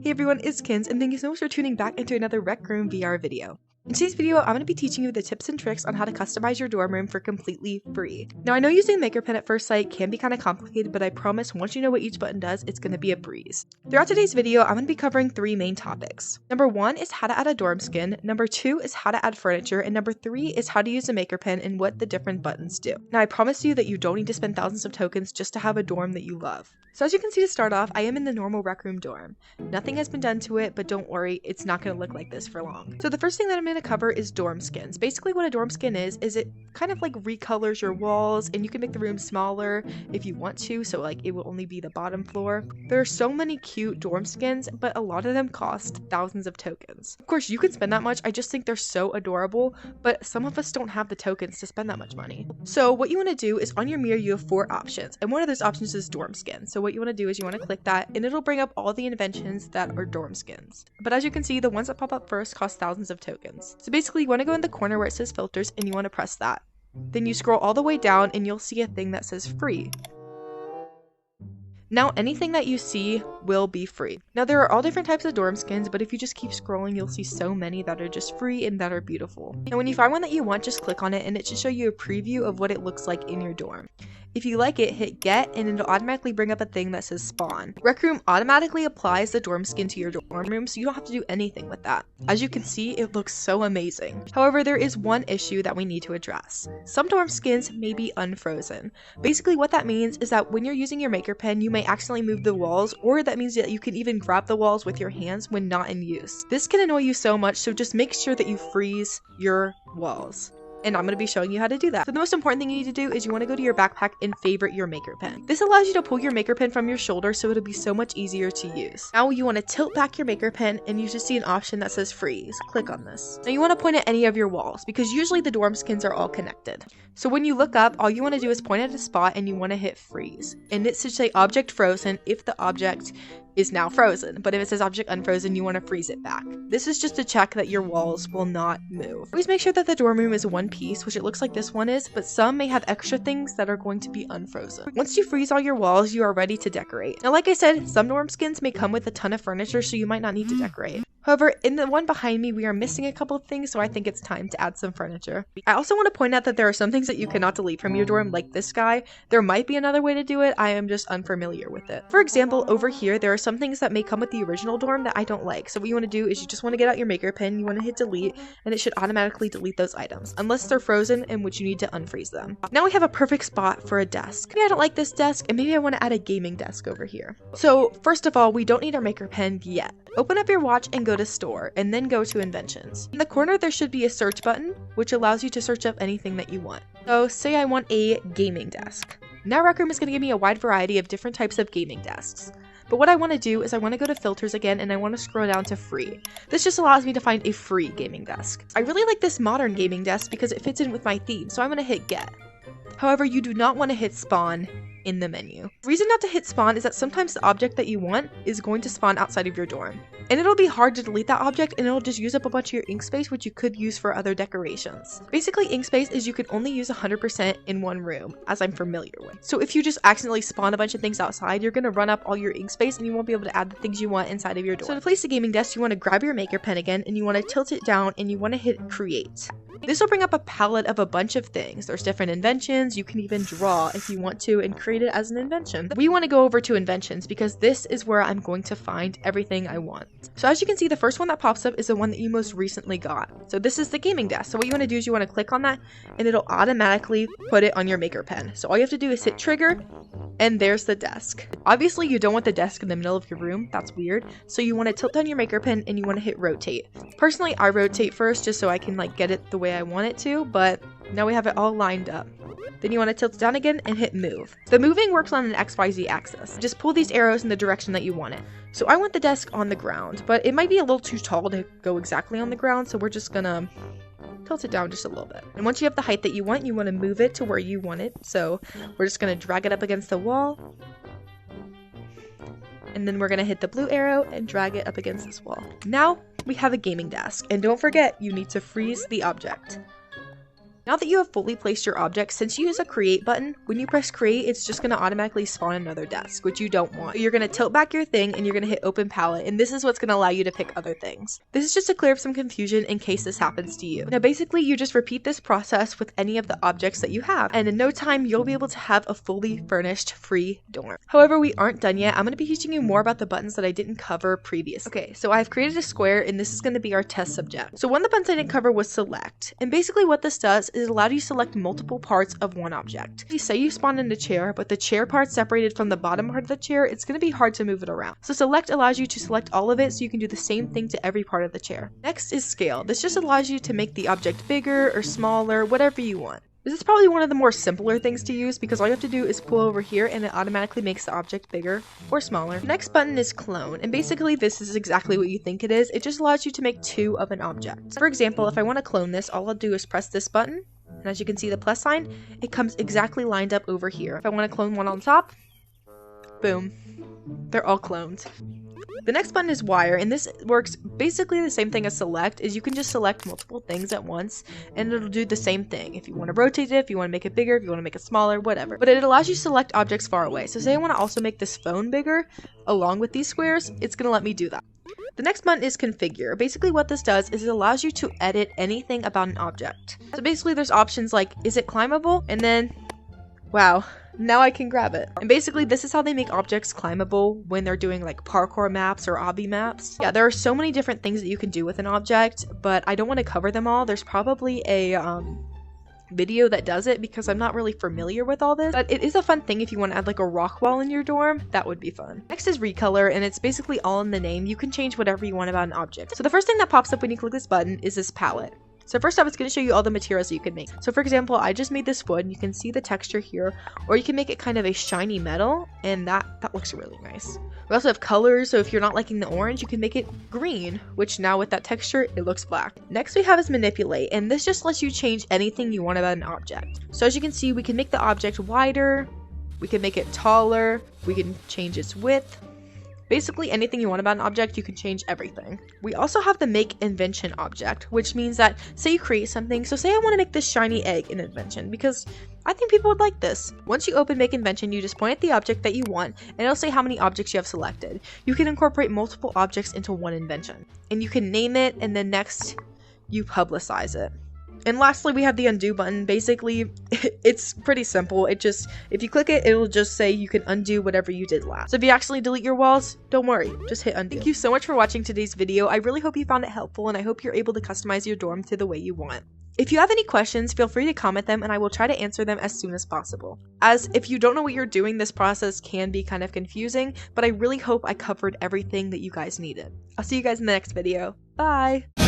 Hey everyone, it's Kins, and thank you so much for tuning back into another Rec Room VR video. In today's video, I'm going to be teaching you the tips and tricks on how to customize your dorm room for completely free. Now, I know using MakerPen at first sight can be kind of complicated, but I promise once you know what each button does, it's going to be a breeze. Throughout today's video, I'm going to be covering 3 main topics. Number 1 is how to add a dorm skin, number 2 is how to add furniture, and number 3 is how to use a MakerPen and what the different buttons do. Now, I promise you that you don't need to spend thousands of tokens just to have a dorm that you love. So as you can see to start off, I am in the normal Rec Room dorm. Nothing has been done to it, but don't worry, it's not going to look like this for long. So the first thing that I'm going to cover is dorm skins. Basically what a dorm skin is it kind of like recolors your walls, and you can make the room smaller if you want to, so like it will only be the bottom floor. There are so many cute dorm skins, but a lot of them cost thousands of tokens. Of course, you can spend that much. I just think they're so adorable, but some of us don't have the tokens to spend that much money. So what you want to do is on your mirror you have 4 options, and one of those options is dorm skin. So what you want to do is you want to click that, and it'll bring up all the inventions that are dorm skins. But as you can see, the ones that pop up first cost thousands of tokens. So basically you want to go in the corner where it says filters, and you want to press that. Then you scroll all the way down and you'll see a thing that says free. Now anything that you see will be free. Now there are all different types of dorm skins, but if you just keep scrolling, you'll see so many that are just free and that are beautiful. And when you find one that you want, just click on it and it should show you a preview of what it looks like in your dorm. If you like it, hit get and it'll automatically bring up a thing that says spawn. Rec Room automatically applies the dorm skin to your dorm room, so you don't have to do anything with that. As you can see, it looks so amazing. However, there is one issue that we need to address. Some dorm skins may be unfrozen. Basically what that means is that when you're using your MakerPen, you may accidentally move the walls, or that means that you can even grab the walls with your hands when not in use. This can annoy you so much, so just make sure that you freeze your walls. And I'm going to be showing you how to do that. So the most important thing you need to do is you want to go to your backpack and favorite your MakerPen. This allows you to pull your MakerPen from your shoulder, so it'll be so much easier to use. Now you want to tilt back your MakerPen and you should see an option that says freeze. Click on this. Now you want to point at any of your walls because usually the dorm skins are all connected. So when you look up, all you want to do is point at a spot and you want to hit freeze. And it should say object frozen if the object is now frozen, but if it says object unfrozen, you want to freeze it back. This is just to check that your walls will not move. Always make sure that the dorm room is one piece, which it looks like this one is, but some may have extra things that are going to be unfrozen. Once you freeze all your walls, you are ready to decorate. Now, like I said, some dorm skins may come with a ton of furniture, so you might not need to decorate. However, in the one behind me, we are missing a couple of things, so I think it's time to add some furniture. I also want to point out that there are some things that you cannot delete from your dorm, like this guy. There might be another way to do it, I am just unfamiliar with it. For example, over here, there are some things that may come with the original dorm that I don't like. So what you want to do is you just want to get out your MakerPen, you want to hit delete, and it should automatically delete those items, unless they're frozen, in which you need to unfreeze them. Now we have a perfect spot for a desk. Maybe I don't like this desk, and maybe I want to add a gaming desk over here. So first of all, we don't need our MakerPen yet. Open up your watch and go to store, and then go to inventions. In the corner there should be a search button, which allows you to search up anything that you want. So say I want a gaming desk. Now Rec Room is going to give me a wide variety of different types of gaming desks. But what I want to do is I want to go to filters again and I want to scroll down to free. This just allows me to find a free gaming desk. I really like this modern gaming desk because it fits in with my theme, so I'm going to hit get. However, you do not want to hit spawn in the menu. The reason not to hit spawn is that sometimes the object that you want is going to spawn outside of your dorm. And it'll be hard to delete that object, and it'll just use up a bunch of your ink space, which you could use for other decorations. Basically, ink space is you can only use 100% in one room, as I'm familiar with. So if you just accidentally spawn a bunch of things outside, you're going to run up all your ink space and you won't be able to add the things you want inside of your dorm. So to place the gaming desk, you want to grab your MakerPen again and you want to tilt it down and you want to hit create. This will bring up a palette of a bunch of things. There's different inventions. You can even draw if you want to and create it as an invention. We want to go over to inventions because this is where I'm going to find everything I want. So as you can see, the first one that pops up is the one that you most recently got. So this is the gaming desk. So what you want to do is you want to click on that and it'll automatically put it on your MakerPen. So all you have to do is hit trigger and there's the desk. Obviously you don't want the desk in the middle of your room. That's weird. So you want to tilt down your MakerPen and you want to hit rotate. Personally, I rotate first just so I can like get it the way I want it to, but now we have it all lined up. Then you want to tilt it down again and hit move. The moving works on an XYZ axis. Just pull these arrows in the direction that you want it. So I want the desk on the ground, but it might be a little too tall to go exactly on the ground, so we're just gonna tilt it down just a little bit. And once you have the height that you want to move it to where you want it. So we're just gonna drag it up against the wall. And then we're gonna hit the blue arrow and drag it up against this wall. Now we have a gaming desk, and don't forget, you need to freeze the object. Now that you have fully placed your object, since you use a create button, when you press create, it's just going to automatically spawn another desk, which you don't want. You're going to tilt back your thing and you're going to hit open palette, and this is what's going to allow you to pick other things. This is just to clear up some confusion in case this happens to you. Now basically you just repeat this process with any of the objects that you have, and in no time you'll be able to have a fully furnished free dorm. However, we aren't done yet. I'm going to be teaching you more about the buttons that I didn't cover previously. Okay, so I've created a square and this is going to be our test subject. So one of the buttons I didn't cover was select, and basically what this does is allow you to select multiple parts of one object. Say you spawn in a chair, but the chair part separated from the bottom part of the chair, it's going to be hard to move it around. So select allows you to select all of it so you can do the same thing to every part of the chair. Next is scale. This just allows you to make the object bigger or smaller, whatever you want. This is probably one of the more simpler things to use because all you have to do is pull over here and it automatically makes the object bigger or smaller. The next button is clone, and basically this is exactly what you think it is. It just allows you to make two of an object. For example, if I want to clone this, all I'll do is press this button, and as you can see the plus sign, it comes exactly lined up over here. If I want to clone one on top, boom, they're all cloned. The next button is wire, and this works basically the same thing as select, is you can just select multiple things at once and it'll do the same thing. If you want to rotate it, if you want to make it bigger, if you want to make it smaller, whatever. But it allows you to select objects far away. So say I want to also make this phone bigger along with these squares, it's going to let me do that. The next button is configure. Basically what this does is it allows you to edit anything about an object. So basically there's options like, is it climbable? And then, wow, now I can grab it. And basically this is how they make objects climbable when they're doing like parkour maps or obby maps. Yeah, there are so many different things that you can do with an object, but I don't want to cover them all. There's probably a video that does it because I'm not really familiar with all this, but it is a fun thing if you want to add like a rock wall in your dorm. That would be fun. Next is recolor, and it's basically all in the name. You can change whatever you want about an object. So the first thing that pops up when you click this button is this palette. So first off, it's going to show you all the materials that you can make. So for example, I just made this wood, and you can see the texture here, or you can make it kind of a shiny metal, and that looks really nice. We also have colors, so if you're not liking the orange, you can make it green, which now with that texture, it looks black. Next we have is manipulate, and this just lets you change anything you want about an object. So as you can see, we can make the object wider, we can make it taller, we can change its width. Basically anything you want about an object, you can change everything. We also have the make invention object, which means that say you create something. So say I want to make this shiny egg in invention because I think people would like this. Once you open make invention, you just point at the object that you want and it'll say how many objects you have selected. You can incorporate multiple objects into one invention and you can name it, and then next you publicize it. And lastly, we have the undo button. Basically, it's pretty simple. It just, if you click it, it'll just say you can undo whatever you did last. So if you actually delete your walls, don't worry, just hit undo. Thank you so much for watching today's video. I really hope you found it helpful, and I hope you're able to customize your dorm to the way you want. If you have any questions, feel free to comment them and I will try to answer them as soon as possible. As if you don't know what you're doing, this process can be kind of confusing, but I really hope I covered everything that you guys needed. I'll see you guys in the next video. Bye!